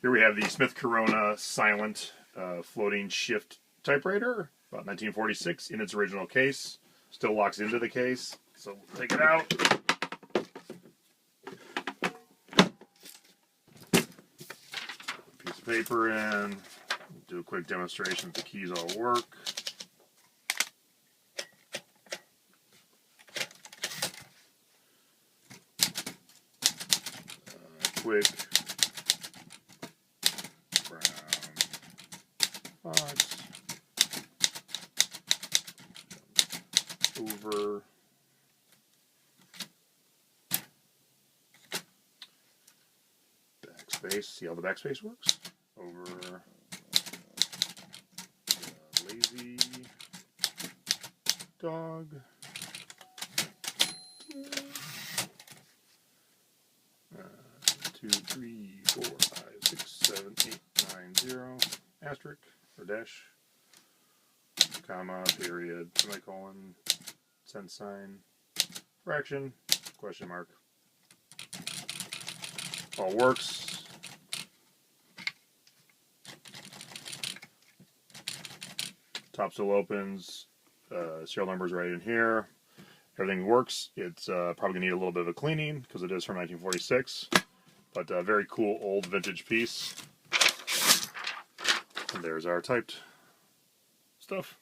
Here we have the Smith Corona silent floating shift typewriter, about 1946, in its original case. Still locks into the case, so we'll take it out. Piece of paper in. Do a quick demonstration if the keys all work. Quick brown box over backspace. See how the backspace works? Over lazy dog. 2, 3, 4, 5, 6, 7, 8, 9, 0, asterisk, or dash, comma, period, semicolon, cent sign, fraction, question mark. All works. Top still opens, serial number's right in here. Everything works. It's probably going to need a little bit of a cleaning because it is from 1946. But a very cool old vintage piece. And there's our typed stuff.